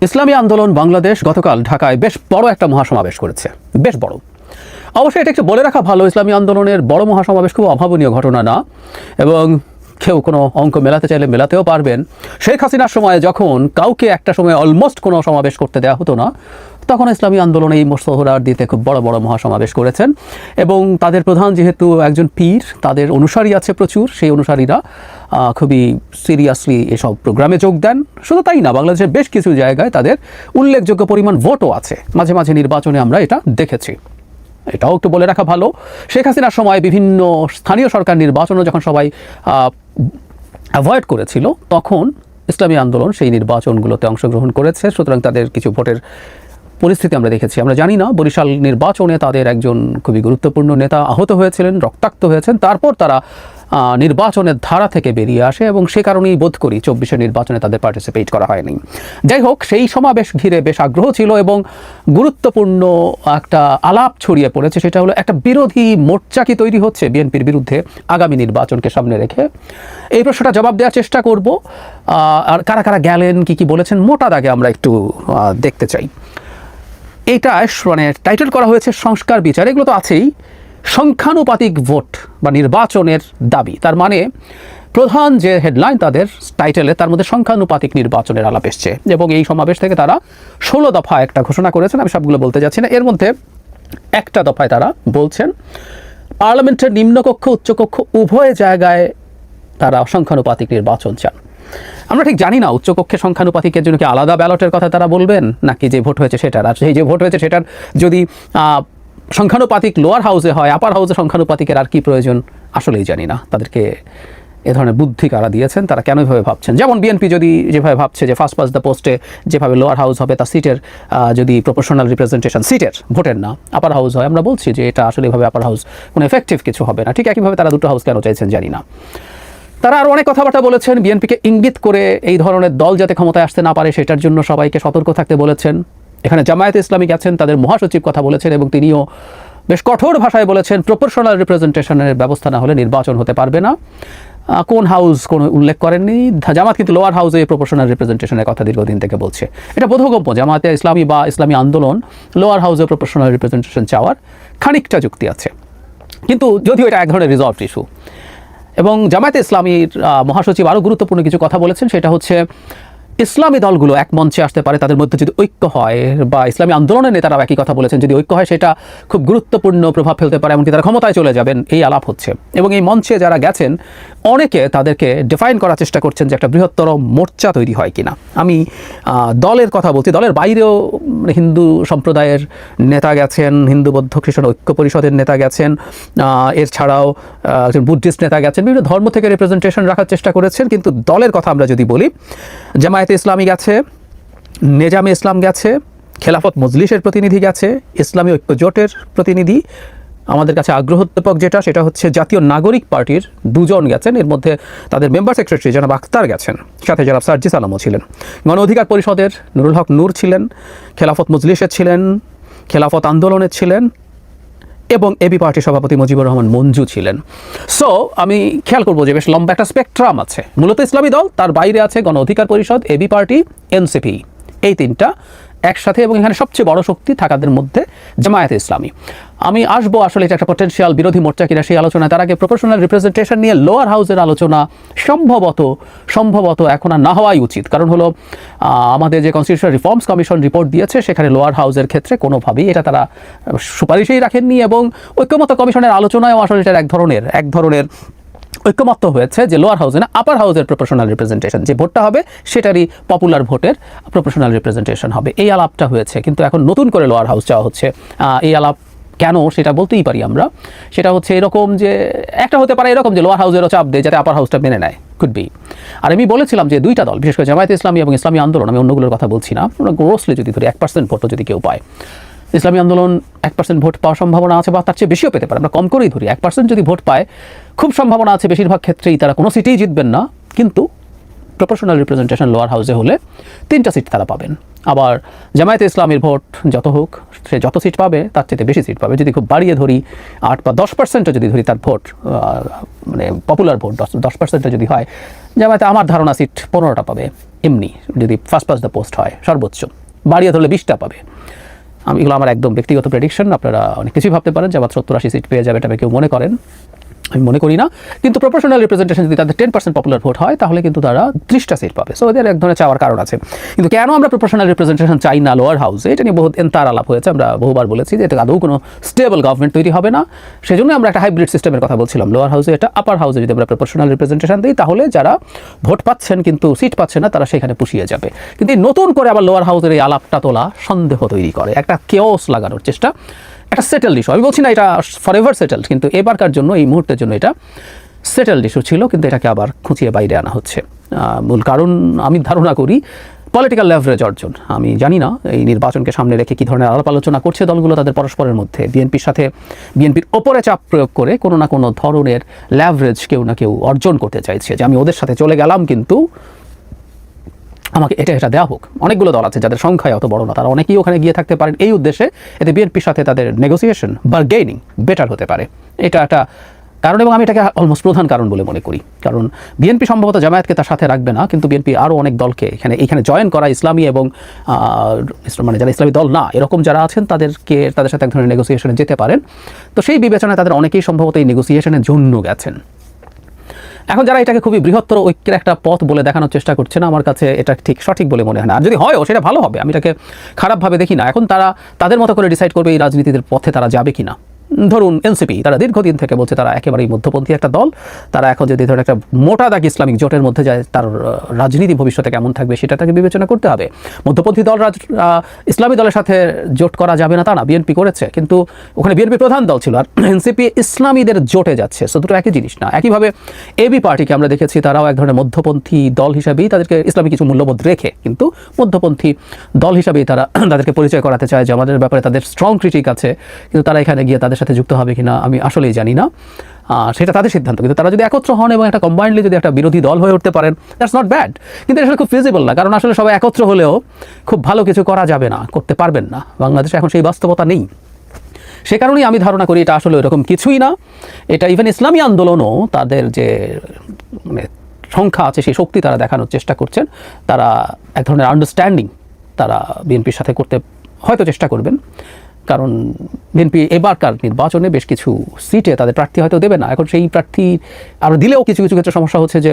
ইসলামী আন্দোলন বাংলাদেশ গতকাল ঢাকায় বেশ বড় একটা মহাসমাবেশ করেছে, বেশ বড়। অবশ্যই এটা একটু বলে রাখা ভালো, ইসলামী আন্দোলনের বড় মহাসমাবেশ খুব অভাবনীয় ঘটনা না, এবং কেউ কোনো অঙ্ক মেলাতে চাইলে মেলাতেও পারবেন। শেখ হাসিনার সময় যখন কাউকে একটা সময় অলমোস্ট কোনো সমাবেশ করতে দেওয়া হতো না, তখন ইসলামী আন্দোলন এই মোস্তহরার দিতে খুব বড় বড় মহাসমাবেশ করেছেন, এবং তাদের প্রধান যেহেতু একজন পীর, তাদের অনুসারী আছে প্রচুর, সেই অনুসারীরা খুবই সিরিয়াসলি এসব প্রোগ্রামে যোগ দেন। শুধু তাই না, বাংলাদেশের বেশ কিছু জায়গায় তাদের উল্লেখযোগ্য পরিমাণ ভোটও আছে, মাঝে মাঝে নির্বাচনে আমরা এটা দেখেছি। এটাও একটু বলে রাখা ভালো। শেখ হাসিনার সময় বিভিন্ন স্থানীয় সরকার নির্বাচনও যখন সবাই অ্যাভয়েড করেছিল, তখন ইসলামী আন্দোলন সেই নির্বাচনগুলোতে অংশগ্রহণ করেছে। সুতরাং তাদের কিছু ভোটের পরিস্থিতি আমরা দেখেছি। আমরা জানি না, বরিশাল নির্বাচনে তাদের একজন খুবই গুরুত্বপূর্ণ নেতা আহত হয়েছিলেন, রক্তাক্ত হয়েছেন, তারপর তারা নির্বাচনের ধারা থেকে বেরিয়ে আসে, এবং সে কারণেই বোধ করি 24-এর নির্বাচনে তাদের পার্টিসিপেট করা হয়নি। যাই হোক, সেই সমাবেশ ঘিরে বেশ আগ্রহ ছিল, এবং গুরুত্বপূর্ণ একটা আলাপ ছড়িয়ে পড়েছে। সেটা হলো একটা বিরোধী মোর্চা কি তৈরি হচ্ছে বিএনপির বিরুদ্ধে আগামী নির্বাচনকে সামনে রেখে। এই প্রশ্নটা জবাব দেওয়ার চেষ্টা করব। আর কারা কারা গেলেন, কি বলেছেন, মোটা দাগে আমরা একটু দেখতে চাই। এইটা মানে টাইটেল করা হয়েছে সংস্কার বিচার, এগুলো তো আছেই। সংখ্যানুপাতিক ভোট বা নির্বাচনের দাবি, তার মানে প্রধান যে হেডলাইন তাদের টাইটেলে, তার মধ্যে সংখ্যানুপাতিক নির্বাচনের আলাপ এসছে, এবং এই সমাবেশ থেকে তারা 16 দফা একটা ঘোষণা করেছেন। আমি সবগুলো বলতে যাচ্ছি না। এর মধ্যে একটা দফায় তারা বলছেন পার্লামেন্টের নিম্নকক্ষ উচ্চকক্ষ উভয় জায়গায় তারা সংখ্যানুপাতিক নির্বাচন চান। আমরা ঠিক জানি না উচ্চকক্ষে সংখ্যানুপাতিকের জন্য কি আলাদা ব্যালটের কথা তারা বলবেন, নাকি যে ভোট হয়েছে সেটার। আর সেই যে ভোট হয়েছে সেটার যদি সংখ্যানুপাতিক লোয়ার হাউসে হয়, আপার হাউসে সংখ্যানুপাতিকের আর কি প্রয়োজন, আসলেই জানি না। তাদেরকে এ ধরনের বুদ্ধি কারা দিয়েছেন, তারা কেন এভাবে ভাবছেন। যেমন বিএনপি যদি যেভাবে ভাবছে যে ফার্স্ট পাস দ্য পোস্টে যেভাবে লোয়ার হাউস হবে, তার সিটের যদি প্রপোর্শনাল রিপ্রেজেন্টেশন, সিটের ভোটের না আপার হাউস হয়, আমরা বলছি যে এটা আসলে এভাবে আপার হাউস কোনো এফেক্টিভ কিছু হবে না। ঠিক একইভাবে তারা দুটো হাউস কেন চাইছেন জানি না। তারা আরও অনেক কথাবার্তা বলেছেন, বিএনপিকে ইঙ্গিত করে এই ধরনের দল যাতে ক্ষমতায় আসতে না পারে সেটার জন্য সবাইকে সতর্ক থাকতে বলেছেন। এখানে জামায়াতে ইসলামী গেছেন, তাদের মহাসচিব কথা বলেছেন, এবং তিনিও বেশ কঠোর ভাষায় বলেছেন প্রপোর্শনাল রিপ্রেজেন্টেশনের ব্যবস্থা না হলে নির্বাচন হতে পারবে না। কোন হাউস কোনো উল্লেখ করেননি। জামাত কিন্তু লোয়ার হাউসে প্রপোর্শনাল রিপ্রেজেন্টেশনের কথা দীর্ঘদিন থেকে বলছে। এটা বোধগম্য, জামায়াতে ইসলামী বা ইসলামী আন্দোলন লোয়ার হাউসে প্রপোর্শনাল রিপ্রেজেন্টেশন চাওয়ার খানিকটা যুক্তি আছে, কিন্তু যদিও এটা এক ধরনের রিজলভড ইস্যু। এবং জামায়াতে ইসলামীর মহাসচিব আরও গুরুত্বপূর্ণ কিছু কথা বলেছেন, সেটা হচ্ছে ইসলামী দলগুলো এক মঞ্চে আসতে পারে, তাদের মধ্যে যদি ঐক্য হয়, বা ইসলামী আন্দোলনের নেতারাও একই কথা বলেছেন, যদি ঐক্য হয় সেটা খুব গুরুত্বপূর্ণ প্রভাব ফেলতে পারে, এমনকি তারা ক্ষমতায় চলে যাবেন, এই আলাপ হচ্ছে। এবং এই মঞ্চে যারা গেছেন অনেকে তাদেরকে ডিফাইন করার চেষ্টা করছেন যে একটা বৃহত্তর মোর্চা তৈরি হয় কিনা। আমি দলের কথা বলছি, দলের বাইরেও হিন্দু সম্প্রদায়ের নেতা গেছেন, হিন্দু বৌদ্ধ খ্রিস্টান ঐক্য পরিষদের নেতা গেছেন, এছাড়াও একজন বুদ্ধিস্ট নেতা গেছেন, বিভিন্ন ধর্ম থেকে রিপ্রেজেন্টেশন রাখার চেষ্টা করেছেন। কিন্তু দলের কথা আমরা যদি বলি, জামায়াতে ইসলামী গেছে, নেজামে ইসলাম গেছে, খেলাফত মজলিসের প্রতিনিধি গেছে, ইসলামী ঐক্য জোটের প্রতিনিধি। আমাদের কাছে আগ্রহোদ্দীপক সেটা হচ্ছে জাতীয় নাগরিক পার্টির 2 জন গেছেন, এর মধ্যে তাদের মেম্বার সেক্রেটারি জনাব আখতার গেছেন, সাথে জনাব সার্জিস আলমও ছিলেন। গণ অধিকার পরিষদের নুরুল হক নূর ছিলেন, খেলাফত মজলিসের ছিলেন, খেলাফত আন্দোলনের ছিলেন, এবং এবি পার্টির সভাপতি মুজিবুর রহমান মঞ্জু ছিলেন। সো আমি খেয়াল করবো যে বেশ লম্বা একটা স্পেকট্রাম আছে। মূলত ইসলামী দল, তার বাইরে আছে গণ অধিকার পরিষদ, এবি পার্টি, এনসিপি, এই 3টা একসাথে, এবং এখানে সবচেয়ে বড় শক্তি থাকাদের মধ্যে জামায়াতে ইসলামী। আমি আসবো আসলে এটা একটা পটেনশিয়াল বিরোধী মোর্চা কিনা সেই আলোচনা। তার আগে প্রপোর্শনাল রিপ্রেজেন্টেশন নিয়ে লোয়ার হাউসের আলোচনা সম্ভবত এখন আর না হওয়াই উচিত। কারণ হলো আমাদের যে কনস্টিটিউশনাল রিফর্মস কমিশন রিপোর্ট দিয়েছে, সেখানে লোয়ার হাউসের ক্ষেত্রে কোনোভাবেই এটা তারা সুপারিশেই রাখেননি, এবং ঐক্যমত্য কমিশনের আলোচনায়ও আসলে এটার এক ধরনের ঐক্যমত্য হয়েছে যে লোয়ার হাউসে না, আপার হাউসের প্রপোর্শনাল রিপ্রেজেন্টেশন, যে ভোটটা হবে সেটারই পপুলার ভোটের প্রপোর্শনাল রিপ্রেজেন্টেশন হবে, এই আলাপটা হয়েছে। কিন্তু এখন নতুন করে লোয়ার হাউস চাওয়া হচ্ছে। এই আলাপ কেন সেটা বলতেই পারি আমরা। সেটা হচ্ছে এরকম যে একটা হতে পারে এরকম যে লোয়ার হাউসেরও চাপ দেয় যাতে আপার হাউসটা মেনে নেয়, কুড বি। আর আমি বলেছিলাম যে 2টা দল, বিশেষ করে জামায়াতে ইসলামী এবং ইসলামী আন্দোলন, আমি অন্যগুলোর কথা বলছি না, আমরা গ্রোসলি যদি ধরি 1% ভোটও যদি কেউ পায়, ইসলামী আন্দোলন 1% ভোট পাওয়ার সম্ভাবনা আছে, বা তার চেয়ে বেশিও পেতে পারে। আমরা কম করেই ধরি 1% যদি ভোট পায়, খুব সম্ভাবনা আছে বেশিরভাগ ক্ষেত্রেই তারা কোনো সিটেই জিতবেন না, কিন্তু প্রপোর্শনাল রিপ্রেজেন্টেশন লোয়ার হাউসে হলে 3টা সিট তারা পাবেন। আবার জামায়াতে ইসলামীর ভোট যত হোক, সে যত সিট পাবে তার চেয়ে বেশি সিট পাবে। যদি খুব বাড়িয়ে ধরি 8 বা 10%ও যদি ধরি তার ভোট, মানে পপুলার ভোট 10%ও যদি হয়, জামায়াতে আমার ধারণা সিট 15টা পাবে এমনি, যদি ফার্স্ট পাস দ্য পোস্ট হয় সর্বোচ্চ। বাড়িয়ে ধরলে 20টা পাবে। এগুলো আমার একদম ব্যক্তিগত প্রেডিকশন। আপনারা অনেক কিছুই ভাবতে পারেন জামাত 70-80 সিট পেয়ে যাবে, এটা কেউ মনে করেন, আমি মনে করি না। কিন্তু প্রপোর্শনাল রিপ্রেজেন্টেশন যদি তাদের 10% পপুলার ভোট হয় তাহলে কিন্তু তারা 30টা সিট পাবে। সো এদের এক ধরনের চাওয়ার কারণ আছে। কিন্তু কেন আমরা প্রপোর্শনাল রিপ্রেজেন্টেশন চাই না লোয়ার হাউসে, এটা নিয়ে বহুত এন্তার আলাপ হয়েছে। আমরা বহুবার বলেছি যে এটা আদৌ কোনো স্টেবল গভর্নমেন্ট তৈরি হবে না। সেজন্য আমরা একটা হাইব্রিড সিস্টেমের কথা বলছিলাম। লোয়ার হাউসে এটা, আপার হাউসে যদি আমরা প্রপোর্শনাল রিপ্রেজেন্টেশন দিই তাহলে যারা ভোট পাচ্ছেন কিন্তু সিট পাচ্ছেন না তারা সেখানে পুষিয়ে যাবে। কিন্তু নতুন করে আবার লোয়ার হাউসের এই আলাপটা তোলা সন্দেহ তৈরি করে, একটা কেওস লাগানোর চেষ্টা। একটা সেটেলড ইস্যু, আমি বলছি না এটা ফরএভার সেটেলড, কিন্তু এবারকার জন্য, এই মুহূর্তের জন্য এটা সেটেলড ইস্যু ছিল, কিন্তু এটাকে আবার খুঁচিয়ে বাইরে আনা হচ্ছে। মূল কারণ আমি ধারণা করি পলিটিক্যাল লেভারেজ অর্জন। আমি জানি না এই নির্বাচনকে সামনে রেখে কী ধরনের আলাপ আলোচনা করছে দলগুলো তাদের পরস্পরের মধ্যে, বিএনপির সাথে, বিএনপির ওপরে চাপ প্রয়োগ করে কোনো না কোনো ধরনের লেভারেজ কেউ না কেউ অর্জন করতে চাইছে, যে আমি ওদের সাথে চলে গেলাম কিন্তু আমাকে এটা দেওয়া হোক। অনেকগুলো দল আছে যাদের সংখ্যায় অত বড় না, তারা অনেকেই ওখানে গিয়ে থাকতে পারেন এই উদ্দেশ্যে, এতে বিএনপির সাথে তাদের নেগোসিয়েশন বার্গেনিং বেটার হতে পারে। এটা একটা কারণ, এবং আমি এটাকে অলমোস্ট প্রধান কারণ বলে মনে করি। কারণ বিএনপি সম্ভবত জামায়াতকে তার সাথে রাখবে না, কিন্তু বিএনপি আরও অনেক দলকে এখানে জয়েন করা ইসলামী এবং মানে যারা ইসলামী দল না এরকম যারা আছেন তাদের সাথে এক ধরনের নেগোসিয়েশনে যেতে পারেন। তো সেই বিবেচনায় তাদের অনেকেই সম্ভবত এই নেগোসিয়েশনের জন্য গেছেন। এখন যারা এটাকে খুবই বৃহত্তর ঐক্যের একটা পথ বলে দেখানোর চেষ্টা করছে না, আমার কাছে এটা ঠিক সঠিক বলে মনে হয় না। আর যদি হয়ও সেটা ভালো হবে, আমি এটাকে খারাপভাবে দেখি না। এখন তারা তাদের মতো করে ডিসাইড করবে এই রাজনীতির পথে তারা যাবে কিনা। ধরুন এনসিপি, তারা দীর্ঘদিন থেকে বলছে তারা একেবারেই মধ্যপন্থী একটা দল। তারা এখন যদি ধরুন একটা মোটা দাগ ইসলামিক জোটের মধ্যে যায়, তার রাজনীতি ভবিষ্যতে কেমন থাকবে সেটা তাকে বিবেচনা করতে হবে। মধ্যপন্থী দল ইসলামী দলের সাথে জোট করা যাবে না তা না, বিএনপি করেছে, কিন্তু ওখানে বিএনপি প্রধান দল ছিল, আর এনসিপি ইসলামীদের জোটে যাচ্ছে। সো দুটো একই জিনিস না। একইভাবে এবি পার্টিকে আমরা দেখেছি, তারাও এক ধরনের মধ্যপন্থী দল হিসাবেই, তাদেরকে ইসলামী কিছু মূল্যবোধ রেখে কিন্তু মধ্যপন্থী দল হিসাবেই তারা তাদেরকে পরিচয় করাতে চায় যে আমাদের ব্যাপারে তাদের স্ট্রং ক্রিটিক আছে। কিন্তু তারা এখানে গিয়ে তাদের সাথে যুক্ত হবে কিনা আমি আসলেই জানি না, সেটা তাদের সিদ্ধান্ত। কিন্তু তারা যদি একত্র হন এবং একটা কম্বাইন্ডলি যদি একটা বিরোধী দল হয়ে উঠতে পারেন, দ্যাটস নট ব্যাড। কিন্তু এটা খুব ফিজিবল না, কারণ আসলে সবাই একত্র হলেও খুব ভালো কিছু করা যাবে না, করতে পারবেন না। বাংলাদেশে এখন সেই বাস্তবতা নেই। সে কারণেই আমি ধারণা করি এটা আসলে এরকম কিছুই না। এটা ইভেন ইসলামী আন্দোলনও তাদের যে মানে সংখ্যা আছে সেই শক্তি তারা দেখানোর চেষ্টা করছেন। তারা এক ধরনের আন্ডারস্ট্যান্ডিং তারা বিএনপির সাথে করতে হয়তো চেষ্টা করবেন, কারণ বিএনপি এবারকার নির্বাচনে বেশ কিছু সিটে তাদের প্রার্থী হয়তো দেবে না। এখন সেই প্রার্থী আর দিলেও কিছু কিছু ক্ষেত্রে সমস্যা হচ্ছে যে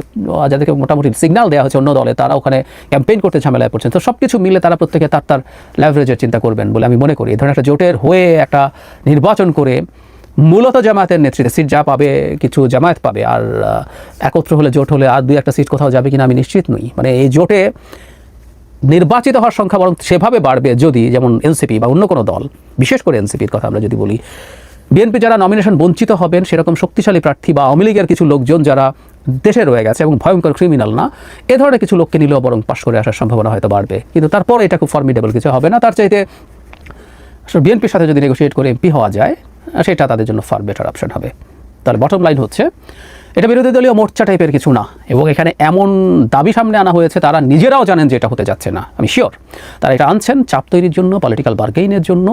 যাদেরকে মোটামুটি সিগন্যাল দেওয়া হচ্ছে অন্য দলে, তারা ওখানে ক্যাম্পেইন করতে ঝামেলায় পড়ছেন। তো সব কিছু মিলে তারা প্রত্যেকে তার লেভারেজের চিন্তা করবেন বলে আমি মনে করি। এই ধরনের একটা জোটের হয়ে একটা নির্বাচন করে মূলত জামায়াতের নেতৃত্বে সিট যা পাবে কিছু জামায়াত পাবে, আর একত্র হলে জোট হলে আর 2-1টা সিট কোথাও যাবে কিনা আমি নিশ্চিত নই। মানে এই জোটে নির্বাচিত হওয়ার সংখ্যা বরং সেভাবে বাড়বে যদি, যেমন এনসিপি বা অন্য কোনো দল, বিশেষ করে এনসিপির কথা আমরা যদি বলি, বিএনপি যারা নমিনেশন বঞ্চিত হবেন সেরকম শক্তিশালী প্রার্থী বা আওয়ামী লীগের কিছু লোকজন যারা দেশে রয়ে গেছে এবং ভয়ঙ্কর ক্রিমিনাল না, এ ধরনের কিছু লোককে নিলেও বরং পাশ করে আসার সম্ভাবনা হয়তো বাড়বে। কিন্তু তারপর এটা খুব ফর্মিডেবল কিছু হবে না। তার চাইতে বিএনপির সাথে যদি নেগোসিয়েট করে এমপি হওয়া যায়, সেটা তাদের জন্য ফার বেটার অপশন হবে। তাহলে বটম লাইন হচ্ছে এটা বিরোধী দলীয় মোর্চা টাইপের কিছু না, এবং এখানে এমন দাবি সামনে আনা হয়েছে তারা নিজেরাও জানেন যে এটা হতে যাচ্ছে না। আমি শিওর তারা এটা আনছেন চাপ তৈরির জন্য, পলিটিক্যাল বার্গেইনের জন্য,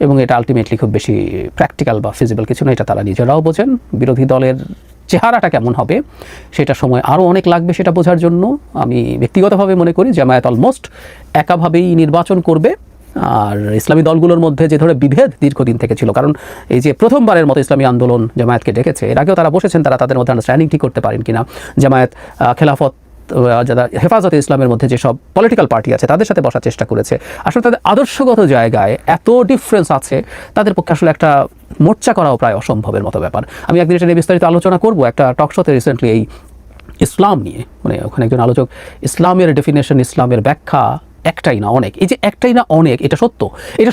এবং এটা আলটিমেটলি খুব বেশি প্র্যাকটিক্যাল বা ফিজিবল কিছু না। এটা তারা নিজেরাও বোঝেন। বিরোধী দলের চেহারাটা কেমন হবে সেটা সময় আরও অনেক লাগবে সেটা বোঝার জন্য। আমি ব্যক্তিগতভাবে মনে করি জামায়াত অলমোস্ট একাভাবেই নির্বাচন করবে। আর ইসলামী দলগুলোর মধ্যে যে ধরনের বিভেদ দীর্ঘদিন থেকে ছিল, কারণ এই যে প্রথমবারের মতো ইসলামী আন্দোলন জামায়াতকে ডেকেছে, এর আগেও তারা বসেছেন, তারা তাদের মধ্যে আন্ডারস্ট্যান্ডিং ঠিক করতে পারেন কিনা। জামায়াত খেলাফত যারা হেফাজতে ইসলামের মধ্যে যেসব পলিটিক্যাল পার্টি আছে তাদের সাথে বসার চেষ্টা করেছে। আসলে তাদের আদর্শগত জায়গায় এত ডিফারেন্স আছে, তাদের পক্ষে আসলে একটা মোর্চা করাও প্রায় অসম্ভবের মতো ব্যাপার। আমি একদিন এটা নিয়ে বিস্তারিত আলোচনা করব একটা টক শোতে রিসেন্টলি, এই ইসলাম নিয়ে। মানে ওখানে একজন আলোচক ইসলামের ডেফিনেশন, ইসলামের ব্যাখ্যা একটাই না অনেক। এই যে একটাই না অনেক, এটা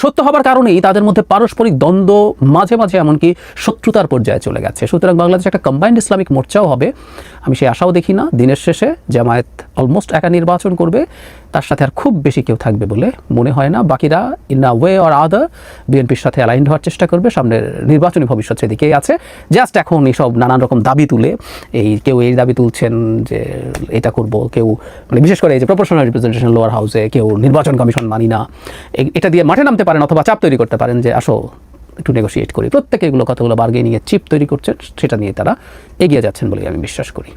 সত্য হবার কারণেই তাদের মধ্যে পারস্পরিক দ্বন্দ্ব, মাঝে মাঝে এমনকি শত্রুতার পর্যায়ে চলে গেছে। সুতরাং বাংলাদেশে একটা কম্বাইন্ড ইসলামিক মোর্চাও হবে, আমি সেই আশাও দেখি না। দিনের শেষে জামায়াত অলমোস্ট একা নির্বাচন করবে, তার সাথে আর খুব বেশি কেউ থাকবে বলে মনে হয় না। বাকিরা in a way or other বিএনপির সাথে অ্যালাইন্ড হওয়ার চেষ্টা করবে। সামনের নির্বাচনী ভবিষ্যৎ সেদিকেই আছে। জাস্ট এখন এইসব নানান রকম দাবি তুলে, কেউ এই দাবি তুলছেন যে এটা করব, কেউ মানে বিশেষ করে এই যে প্রপোর্শনাল রিপ্রেজেন্টেশন লোয়ার হাউসে, কেউ কেউ নির্বাচন কমিশন মানি না, এটা দিয়ে মাঠে নামতে পারেন অথবা চাপ তৈরি করতে পারেন যে আসো একটু নেগোশিয়েট করি। প্রত্যেকে এগুলো কতগুলো বার্গেনিংয়ের চিপ তৈরি করছে, সেটা নিয়ে তারা এগিয়ে যাচ্ছেন বলেই আমি বিশ্বাস করি।